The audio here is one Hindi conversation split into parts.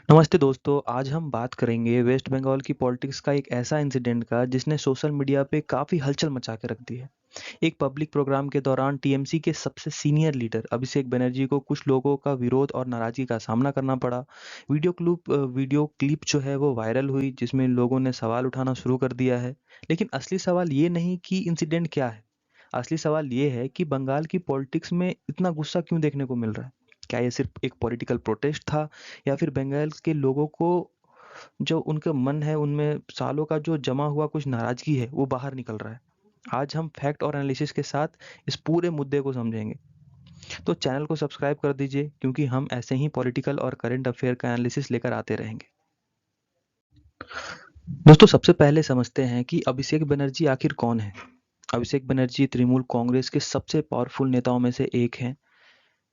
नमस्ते दोस्तों, आज हम बात करेंगे वेस्ट बंगाल की पॉलिटिक्स का एक ऐसा इंसिडेंट का जिसने सोशल मीडिया पे काफ़ी हलचल मचा के रख दी है। एक पब्लिक प्रोग्राम के दौरान टीएमसी के सबसे सीनियर लीडर अभिषेक बनर्जी को कुछ लोगों का विरोध और नाराजगी का सामना करना पड़ा। वीडियो क्लिप जो है वो वायरल हुई जिसमें लोगों ने सवाल उठाना शुरू कर दिया है। लेकिन असली सवाल ये नहीं कि इंसिडेंट क्या है। असली सवाल ये है कि बंगाल की पॉलिटिक्स में इतना गुस्सा क्यों देखने को मिल रहा है। क्या ये सिर्फ एक पॉलिटिकल प्रोटेस्ट था या फिर बंगाल के लोगों को जो उनका मन है उनमें सालों का जो जमा हुआ कुछ नाराजगी है वो बाहर निकल रहा है। आज हम फैक्ट और एनालिसिस के साथ इस पूरे मुद्दे को समझेंगे। तो चैनल को सब्सक्राइब कर दीजिए क्योंकि हम ऐसे ही पॉलिटिकल और करंट अफेयर का एनालिसिस लेकर आते रहेंगे। दोस्तों, सबसे पहले समझते हैं कि अभिषेक बनर्जी आखिर कौन है। अभिषेक बनर्जी तृणमूल कांग्रेस के सबसे पावरफुल नेताओं में से एक हैं।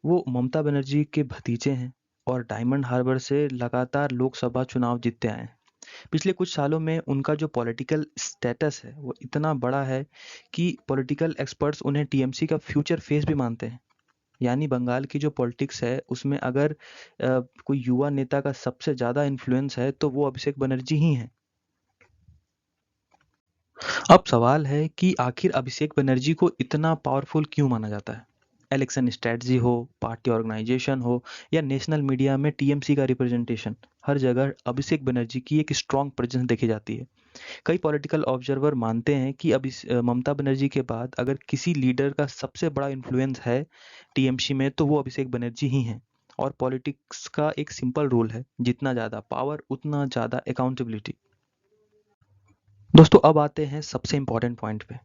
वो ममता बनर्जी के भतीजे हैं और डायमंड हार्बर से लगातार लोकसभा चुनाव जीतते आए हैं। पिछले कुछ सालों में उनका जो पॉलिटिकल स्टेटस है वो इतना बड़ा है कि पॉलिटिकल एक्सपर्ट्स उन्हें टीएमसी का फ्यूचर फेस भी मानते हैं। यानी बंगाल की जो पॉलिटिक्स है उसमें अगर कोई युवा नेता का सबसे ज़्यादा इन्फ्लुएंस है तो वो अभिषेक बनर्जी ही हैं। अब सवाल है कि आखिर अभिषेक बनर्जी को इतना पावरफुल क्यों माना जाता है। इलेक्शन स्ट्रेटजी हो, पार्टी ऑर्गेनाइजेशन हो या नेशनल मीडिया में टीएमसी का रिप्रेजेंटेशन, हर जगह अभिषेक बनर्जी की एक स्ट्रॉन्ग प्रेजेंस देखी जाती है। कई पॉलिटिकल ऑब्जर्वर मानते हैं कि अभी ममता बनर्जी के बाद अगर किसी लीडर का सबसे बड़ा इन्फ्लुएंस है टीएमसी में तो वो अभिषेक बनर्जी ही हैं। और पॉलिटिक्स का एक सिंपल रूल है, जितना ज़्यादा पावर उतना ज़्यादा अकाउंटेबिलिटी। दोस्तों, अब आते हैं सबसे इम्पोर्टेंट पॉइंट पे।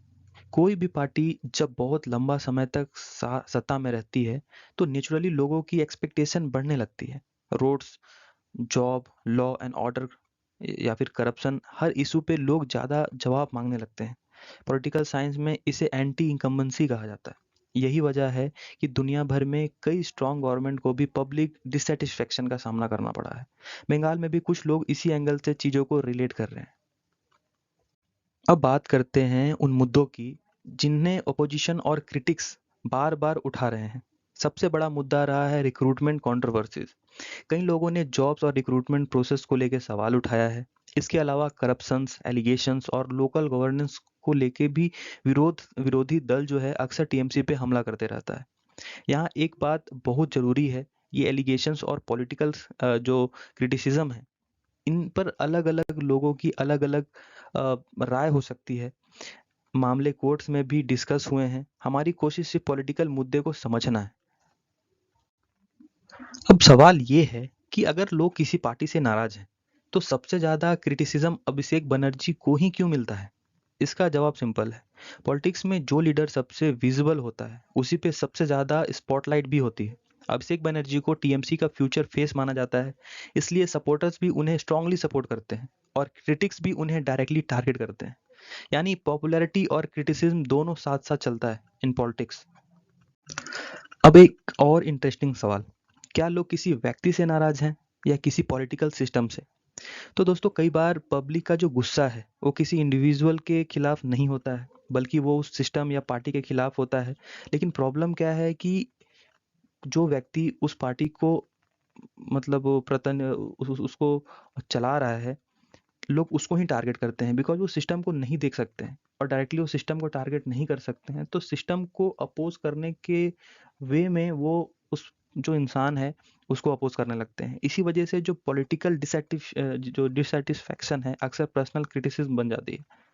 कोई भी पार्टी जब बहुत लंबा समय तक सत्ता में रहती है तो नेचुरली लोगों की एक्सपेक्टेशन बढ़ने लगती है। Roads, job, law and order या फिर करप्शन, हर इशू पे लोग ज़्यादा जवाब मांगने लगते हैं। पॉलिटिकल साइंस में इसे एंटी इनकम्बेंसी कहा जाता है। यही वजह है कि दुनिया भर में कई स्ट्रॉन्ग गवर्नमेंट को भी पब्लिक डिससेटिस्फेक्शन का सामना करना पड़ा है। बंगाल में भी कुछ लोग इसी एंगल से चीज़ों को रिलेट कर रहे हैं। अब बात करते हैं उन मुद्दों की जिन्हें ओपोजिशन और क्रिटिक्स बार बार उठा रहे हैं। सबसे बड़ा मुद्दा रहा है रिक्रूटमेंट कंट्रोवर्सीज। कई लोगों ने जॉब्स और रिक्रूटमेंट प्रोसेस को लेकर सवाल उठाया है। इसके अलावा करप्शंस, एलिगेशंस और लोकल गवर्नेंस को लेके भी विरोधी दल जो है अक्सर टीएमसी पे हमला करते रहता है। यहाँ एक बात बहुत जरूरी है, ये एलिगेशंस और पॉलिटिकल जो क्रिटिसिज्म है इन पर अलग अलग लोगों की अलग अलग राय हो सकती है। मामले कोर्ट्स में भी डिस्कस हुए हैं। हमारी कोशिश सिर्फ पॉलिटिकल मुद्दे को समझना है। अब सवाल ये है कि अगर लोग किसी पार्टी से नाराज हैं तो सबसे ज्यादा क्रिटिसिज्म अभिषेक बनर्जी को ही क्यों मिलता है। इसका जवाब सिंपल है। पॉलिटिक्स में जो लीडर सबसे विजिबल होता है उसी पे सबसे ज्यादा स्पॉटलाइट भी होती है। अभिषेक बनर्जी को टीएमसी का फ्यूचर फेस माना जाता है, इसलिए सपोर्टर्स भी उन्हें स्ट्रांगली सपोर्ट करते हैं और क्रिटिक्स भी उन्हें डायरेक्टली टारगेट करते हैं। यानी पॉपुलैरिटी और क्रिटिसिज्म दोनों साथ साथ चलता है इन पॉलिटिक्स। अब एक और इंटरेस्टिंग सवाल, क्या लोग किसी व्यक्ति से नाराज हैं या किसी पॉलिटिकल सिस्टम से। तो दोस्तों, कई बार पब्लिक का जो गुस्सा है वो किसी इंडिविजुअल के खिलाफ नहीं होता है बल्कि वो उस सिस्टम या पार्टी के खिलाफ होता है। लेकिन प्रॉब्लम क्या है कि जो व्यक्ति उस पार्टी को मतलब वो उसको चला रहा है, लोग उसको ही टारगेट करते हैं बिकॉज वो सिस्टम को नहीं देख सकते हैं और डायरेक्टली वो सिस्टम को टारगेट नहीं कर सकते हैं, तो सिस्टम को अपोज करने के वे में वो उस जो इंसान है उसको अपोज करने लगते हैं। इसी वजह से जो पॉलिटिकल जो डिससेटिस्फैक्शन है अक्सर पर्सनल क्रिटिसिज्म बन जाती है।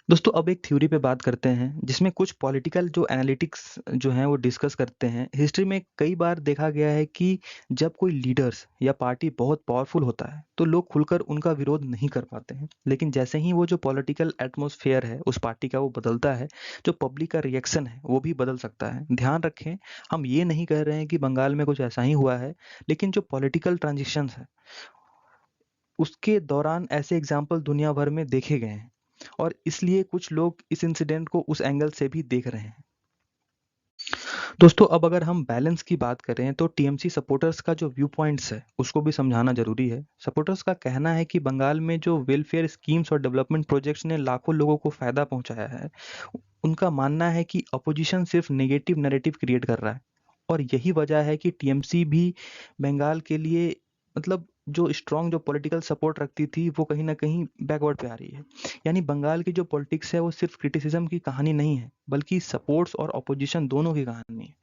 दोस्तों, अब एक थ्योरी पे बात करते हैं जिसमें कुछ पॉलिटिकल जो एनालिटिक्स जो हैं वो डिस्कस करते हैं। हिस्ट्री में कई बार देखा गया है कि जब कोई लीडर्स या पार्टी बहुत पावरफुल होता है तो लोग खुलकर उनका विरोध नहीं कर पाते हैं, लेकिन जैसे ही वो जो पॉलिटिकल एटमॉस्फेयर है उस पार्टी का वो बदलता है, जो पब्लिक का रिएक्शन है वो भी बदल सकता है। ध्यान रखें, हम ये नहीं कह रहे हैं कि बंगाल में कुछ ऐसा ही हुआ है, लेकिन जो पॉलिटिकल ट्रांजिशंस है उसके दौरान ऐसे एग्जाम्पल दुनिया भर में देखे गए हैं और इसलिए कुछ लोग इस इंसिडेंट को उस एंगल से भी देख रहे हैं। दोस्तों, अब अगर हम बैलेंस की बात करें तो टीएमसी सपोर्टर्स का जो व्यू पॉइंट्स है उसको भी समझाना जरूरी है। सपोर्टर्स का कहना है कि बंगाल में जो वेलफेयर स्कीम्स और डेवलपमेंट प्रोजेक्ट्स ने लाखों लोगों को फायदा पहुंचाया है, उनका मानना है कि अपोजिशन सिर्फ नेगेटिव नैरेटिव क्रिएट कर रहा है और यही वजह है कि टीएमसी भी बंगाल के लिए मतलब जो स्ट्रॉन्ग जो पॉलिटिकल सपोर्ट रखती थी वो कहीं ना कहीं बैकवर्ड पे आ रही है। यानी बंगाल की जो पॉलिटिक्स है वो सिर्फ क्रिटिसिज्म की कहानी नहीं है, बल्कि सपोर्ट्स और ऑपोजिशन दोनों की कहानी है।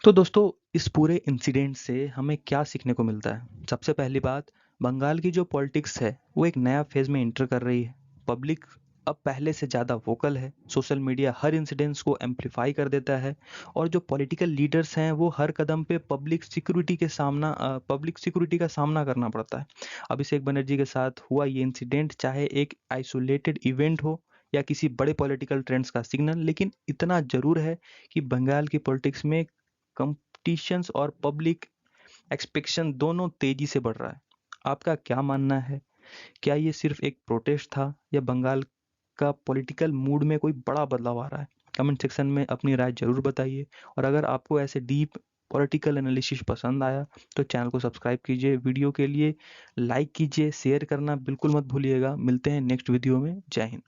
तो दोस्तों, इस पूरे इंसिडेंट से हमें क्या सीखने को मिलता है? सबसे पहली बात, बंगाल की जो पॉलिटिक्स है वो एक नया फेज में एंटर कर रही है। पब्लिक अब पहले से ज़्यादा वोकल है, सोशल मीडिया हर इंसिडेंट्स को एम्पलीफाई कर देता है, और जो पॉलिटिकल लीडर्स हैं वो हर कदम पे पब्लिक सिक्योरिटी का सामना करना पड़ता है। अभिषेक बनर्जी के साथ हुआ ये इंसिडेंट चाहे एक आइसोलेटेड इवेंट हो या किसी बड़े पॉलिटिकल ट्रेंड्स का सिग्नल, लेकिन इतना जरूर है कि बंगाल की पॉलिटिक्स में कंपटीशंस और पब्लिक एक्सपेक्टेशन दोनों तेजी से बढ़ रहा है। आपका क्या मानना है? क्या ये सिर्फ एक प्रोटेस्ट था या बंगाल का पॉलिटिकल मूड में कोई बड़ा बदलाव आ रहा है? कमेंट सेक्शन में अपनी राय जरूर बताइए, और अगर आपको ऐसे डीप पॉलिटिकल एनालिसिस पसंद आया तो चैनल को सब्सक्राइब कीजिए, वीडियो के लिए लाइक कीजिए, शेयर करना बिल्कुल मत भूलिएगा। मिलते हैं नेक्स्ट वीडियो में। जय हिंद।